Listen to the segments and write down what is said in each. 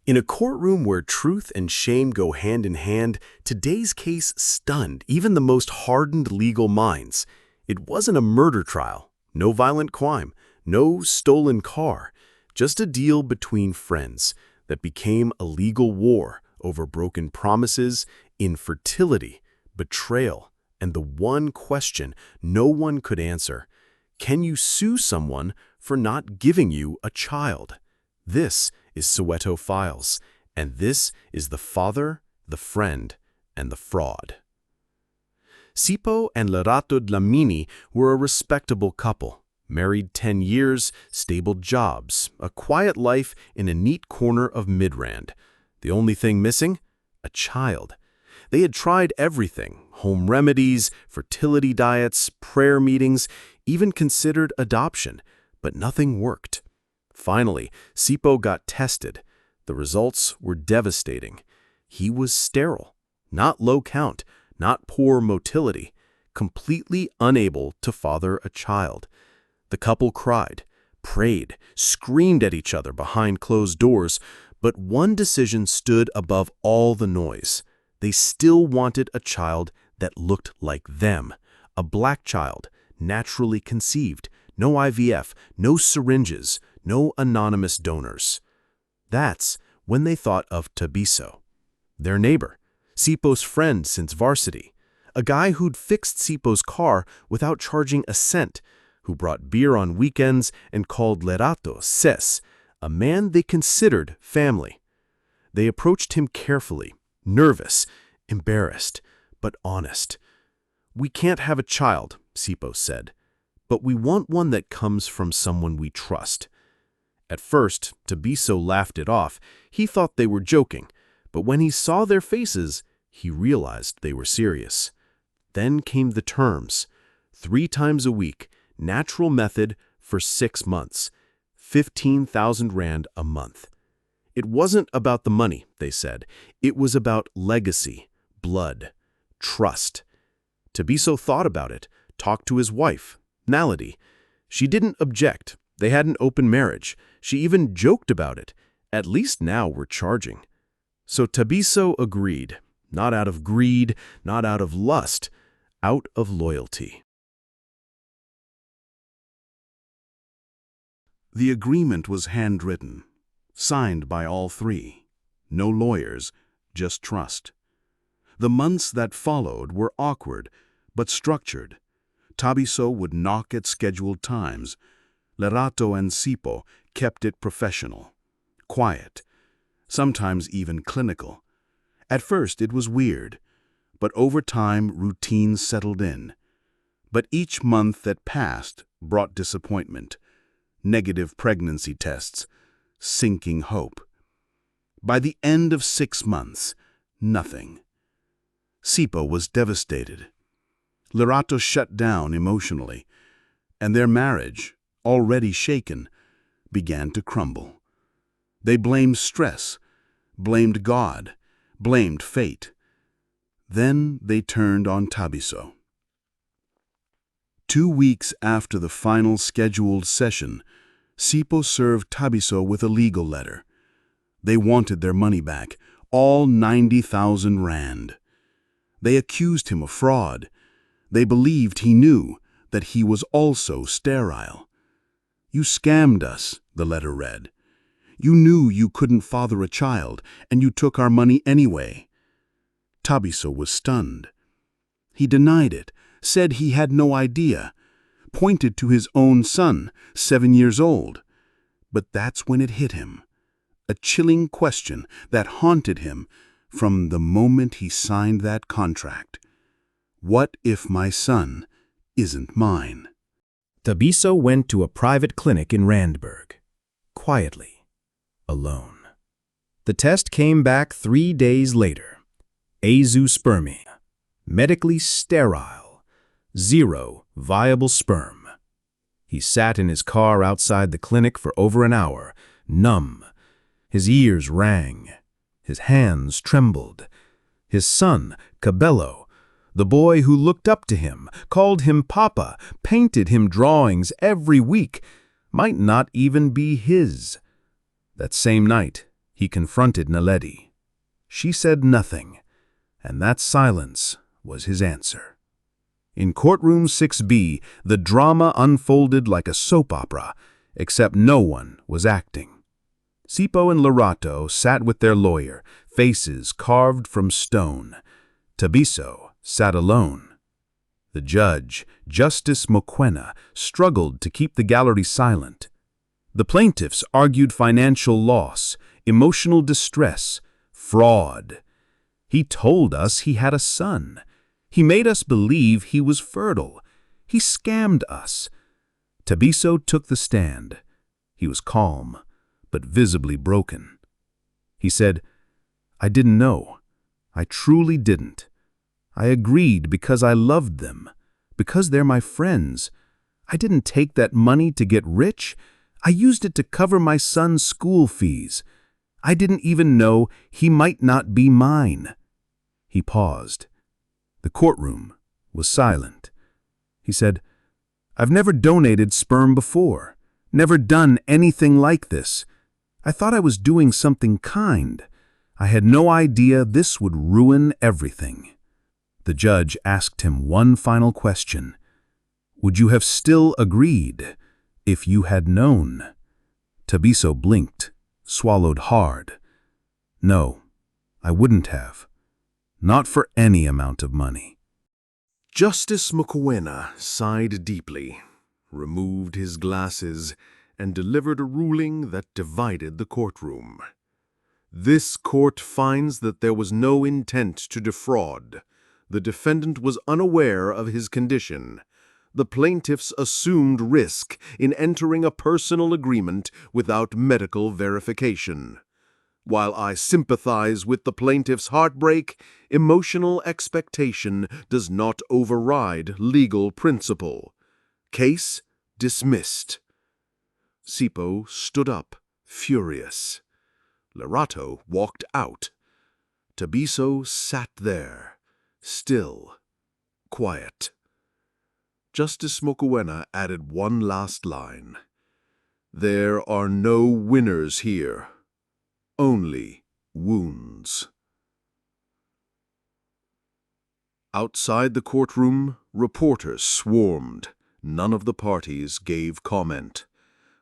In a courtroom where truth and shame go hand in hand, today's case stunned even the most hardened legal minds. It wasn't a murder trial, no violent crime, no stolen car, just a deal between friends that became a legal war over broken promises, infertility, betrayal, and the one question no one could answer: can you sue someone for not giving you a child? This is Soweto Files, and this is the father, the friend, and the fraud. Sipo and Lerato Dlamini were a respectable couple, married 10 years, stable jobs, a quiet life in a neat corner of Midrand. The only thing missing? A child. They had tried everything: home remedies, fertility diets, prayer meetings, even considered adoption, but nothing worked. Finally, Sipo got tested. The results were devastating. He was sterile, not low count, not poor motility, completely unable to father a child. The couple cried, prayed, screamed at each other behind closed doors, but one decision stood above all the noise. They still wanted a child that looked like them, a black child, naturally conceived, no IVF, no syringes, no anonymous donors. That's when they thought of Tabiso, their neighbor, Sipo's friend since varsity, a guy who'd fixed Sipo's car without charging a cent, who brought beer on weekends and called Lerato Ses, a man they considered family. They approached him carefully, nervous, embarrassed, but honest. "We can't have a child," Sipo said, "but we want one that comes from someone we trust." At first, Tabiso laughed it off. He thought they were joking, but when he saw their faces, he realized they were serious. Then came the terms: 3 times a week, natural method for 6 months, 15,000 rand a month. It wasn't about the money, they said. It was about legacy, blood, trust. Tabiso thought about it, talked to his wife, Naledi. She didn't object. They had an open marriage. She even joked about it. At least now we're charging. So Tabiso agreed, not out of greed, not out of lust, out of loyalty. The agreement was handwritten, signed by all three. No lawyers, just trust. The months that followed were awkward, but structured. Tabiso would knock at scheduled times. Lerato and Sipo kept it professional, quiet, sometimes even clinical. At first it was weird, but over time routine settled in. But each month that passed brought disappointment, negative pregnancy tests, sinking hope. By the end of 6 months, nothing. Sipo was devastated. Lerato shut down emotionally, and their marriage, already shaken, began to crumble. They blamed stress, blamed God, blamed fate. Then they turned on Tabiso. 2 weeks after the final scheduled session, Sipo served Tabiso with a legal letter. They wanted their money back, all 90,000 rand. They accused him of fraud. They believed he knew that he was also sterile. "You scammed us," the letter read. "You knew you couldn't father a child, and you took our money anyway." Tabiso was stunned. He denied it, said he had no idea, pointed to his own son, 7 years old. But that's when it hit him. A chilling question that haunted him from the moment he signed that contract. What if my son isn't mine? Tabiso went to a private clinic in Randburg, quietly, alone. The test came back 3 days later. Azoospermia, medically sterile, 0 viable sperm. He sat in his car outside the clinic for over an hour, numb. His ears rang. His hands trembled. His son, Cabello, the boy who looked up to him, called him Papa, painted him drawings every week, might not even be his. That same night, He confronted Naledi. She said nothing, and that silence was his answer. In courtroom 6B, the drama unfolded like a soap opera, except no one was acting. Sipo and Lerato sat with their lawyer, faces carved from stone. Tabiso sat alone. The judge, Justice Mokwena, struggled to keep the gallery silent. The plaintiffs argued financial loss, emotional distress, fraud. He told us he had a son. He made us believe he was fertile. He scammed us. Tabiso took the stand. He was calm, but visibly broken. He said, "I didn't know. I truly didn't. I agreed because I loved them, because they're my friends. I didn't take that money to get rich. I used it to cover my son's school fees. I didn't even know he might not be mine." He paused. The courtroom was silent. He said, "I've never donated sperm before, never done anything like this. I thought I was doing something kind. I had no idea this would ruin everything." The judge asked him one final question. "Would you have still agreed if you had known?" Tabiso blinked, swallowed hard. "No, I wouldn't have. Not for any amount of money." Justice Mokwena sighed deeply, removed his glasses, and delivered a ruling that divided the courtroom. This court finds that there was no intent to defraud. The defendant was unaware of his condition. The plaintiffs assumed risk in entering a personal agreement without medical verification. While I sympathize with the plaintiff's heartbreak, emotional expectation does not override legal principle. Case dismissed. Sipo stood up, furious. Lerato walked out. Tabiso sat there, still, quiet. Justice Mokwena added one last line. "There are no winners here, only wounds." Outside the courtroom, reporters swarmed. None of the parties gave comment.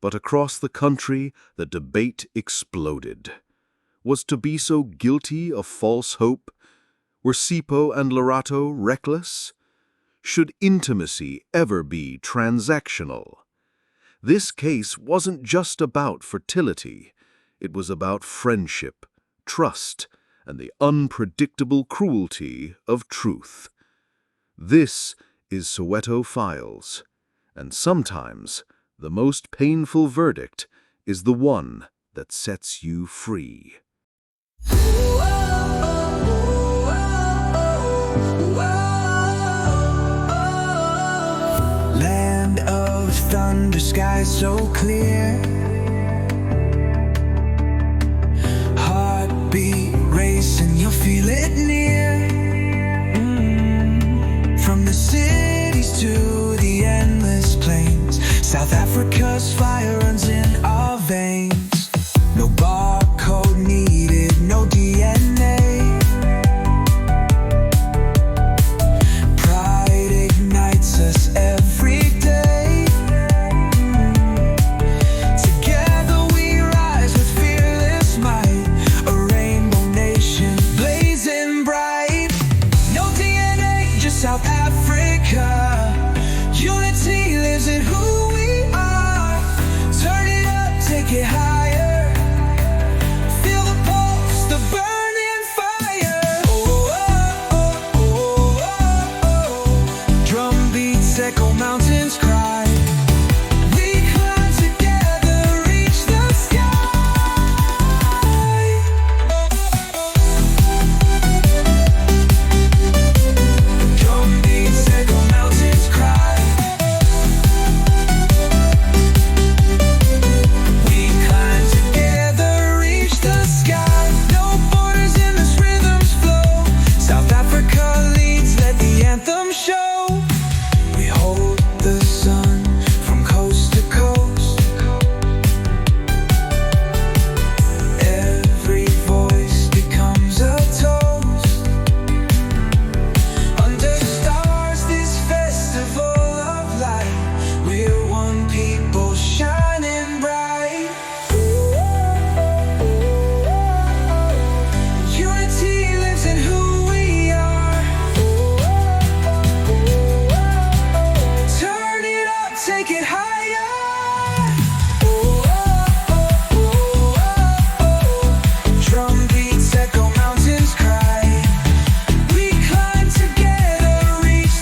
But across the country, the debate exploded. Was Tabiso guilty of false hope? Were Sipo and Lerato reckless? Should intimacy ever be transactional? This case wasn't just about fertility. It was about friendship, trust, and the unpredictable cruelty of truth. This is Soweto Files, and sometimes the most painful verdict is the one that sets you free. Land of thunder, sky so clear. Heartbeat racing, you'll feel it near. From the cities to the endless plains, South Africa's fire runs in our veins. No barcode needed, no DNA. Pride ignites us every day. Together we rise with fearless might, a rainbow nation blazing bright. No DNA, just South Africa. Unity lives in who